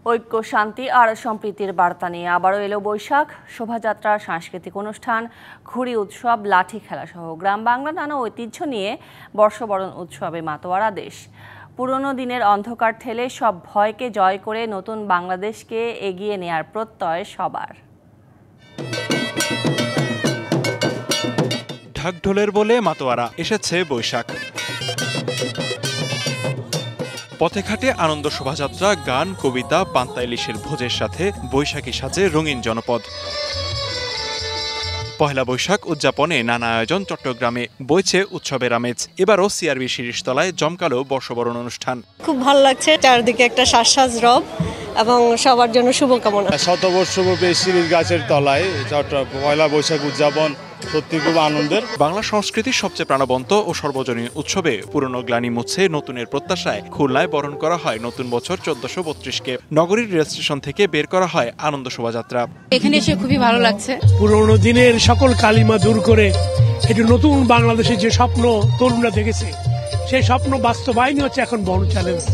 ঐক্য, শান্তি আর সম্প্রীতির বার্তা নিয়ে আবারও এলো বৈশাখ। শোভাযাত্রা, সাংস্কৃতিক অনুষ্ঠান, ঘুড়ি উৎসব, লাঠি খেলা সহ গ্রাম বাংলা নানা ঐতিহ্য নিয়ে বর্ষবরণ উৎসবে মাতোয়ারা দেশ। পুরনো দিনের অন্ধকার ঠেলে সব ভয়কে জয় করে নতুন বাংলাদেশকে এগিয়ে নেয়ার প্রত্যয় সবার। ঢাকঢোলের বলে মাতোয়ারা এসেছে বৈশাখ। পথে ঘাটে আনন্দ শোভাযাত্রা, গান, কবিতা, পান্তা ইলিশের ভোজের সাথে বৈশাখী সাজে রঙিন জনপদ। পহেলা বৈশাখ উদযাপনে নানা আয়োজন চট্টগ্রামে, বইছে উৎসবের আমেজ। এবারও সিআরবি শিরিষতলায় জমকালো বর্ষবরণ অনুষ্ঠান। খুব ভালো লাগছে, চারদিকে একটা সাজ রব এবং সবার জন্য শুভকামনা। শতবর্ষব্যাপী শিরিষ গাছের তলায় পয়লা বৈশাখ উদযাপন সত্যি খুব আনন্দের। বাংলা সংস্কৃতির সবচেয়ে প্রাণবন্ত ও সর্বজনীন উৎসবে পুরনো গ্লানি মুছে নতুনের প্রত্যাশায় খুলনায় বরণ করা হয় নতুন বছর 1432কে। নগরীর রেল স্টেশন থেকে বের করা হয় আনন্দ শোভাযাত্রা। এখানে এসে খুবই ভালো লাগছে। পুরনো দিনের সকল কালিমা দূর করে একটি নতুন বাংলাদেশের যে স্বপ্ন তরুণরা দেখেছে, সেই স্বপ্ন বাস্তবায়নই হচ্ছে এখন বড় চ্যালেঞ্জ।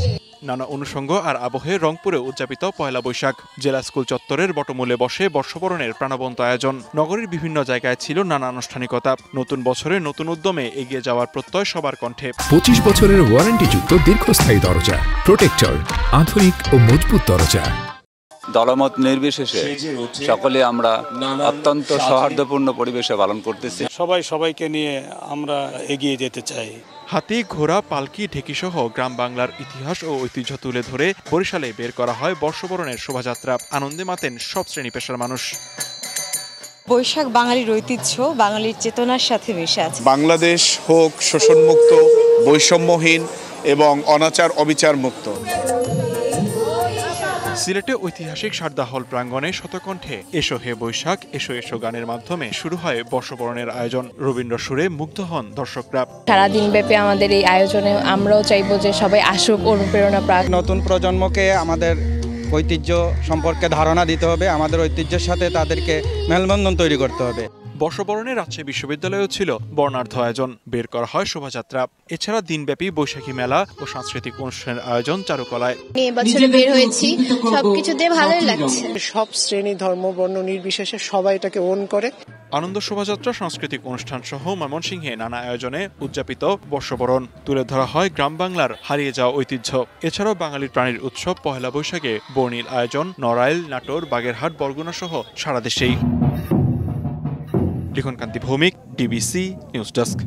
নানা অনুষঙ্গ আর আবহে রংপুরে উদযাপিত পয়লা বৈশাখ। জেলা স্কুল চত্বরের বটমূলে বসে বর্ষবরণের প্রাণবন্ত আয়োজন। নগরীর বিভিন্ন জায়গায় ছিল নানা আনুষ্ঠানিকতা। নতুন বছরে নতুন উদ্যমে এগিয়ে যাওয়ার প্রত্যয় সবার কণ্ঠে। 25 বছরের ওয়ারেন্টিযুক্ত দীর্ঘস্থায়ী দরজা প্রোটেক্টর, আধুনিক ও মজবুত দরজা। দলমত নির্বিশেষে সকলে আমরা অত্যন্ত সৌহার্দ্যপূর্ণ পরিবেশে পালন করতেছি। সবাইকে নিয়ে আমরা এগিয়ে যেতে চাই। হাতি, ঘোড়া, পালকি, ঢেকিসহ গ্রাম বাংলার ইতিহাস ও ঐতিহ্য তুলে ধরে বরিশালে বের করা হয় বর্ষবরণের শোভাযাত্রা। আনন্দে মাতেন সব শ্রেণী পেশার মানুষ। বৈশাখ বাঙালির ঐতিহ্য, বাঙালির চেতনার সাথে মিশে আছে। বাংলাদেশ হোক শোষণমুক্ত, বৈষম্যহীন এবং অনাচার অবিচার মুক্ত। সিলেটে ঐতিহাসিক সারদা হল প্রাঙ্গণে শতকণ্ঠে এসো হে বৈশাখ, এসো এসো গানের মাধ্যমে শুরু হয় বর্ষবরণের আয়োজন। রবীন্দ্র সুরে মুগ্ধ হন দর্শকরা। সারাদিন ব্যাপী আমাদের এই আয়োজনে আমরাও চাইবো যে সবাই আসুক, অনুপ্রেরণা পাক। নতুন প্রজন্মকে আমাদের ঐতিহ্য সম্পর্কে ধারণা দিতে হবে, আমাদের ঐতিহ্যের সাথে তাদেরকে মেলবন্ধন তৈরি করতে হবে। বর্ষবরণে রাজশাহী বিশ্ববিদ্যালয়েও ছিল বর্ণাঢ্য আয়োজন। বের করা হয় শোভাযাত্রা। এছাড়া দিনব্যাপী বৈশাখী মেলা ও সাংস্কৃতিক অনুষ্ঠানের আয়োজন চারুকলায়। এবছরে বের হয়েছি, সবকিছুতে ভালোই লাগছে। সব শ্রেণী, ধর্ম, বর্ণ নির্বিশেষে সবাই এটাকে ওন করে। আনন্দ শোভাযাত্রা, সাংস্কৃতিক অনুষ্ঠান সহ ময়মনসিংহে নানা আয়োজনে উদযাপিত বর্ষবরণ। তুলে ধরা হয় গ্রাম বাংলার হারিয়ে যাওয়া ঐতিহ্য। এছাড়াও বাঙালির প্রাণীর উৎসব পহেলা বৈশাখে বর্ণিল আয়োজন নড়াইল, নাটোর, বাগেরহাট, বরগুনা সহ সারা দেশেই। লিখনকান্তি ভৌমিক, ডিবিসি নিউজ ডেস্ক।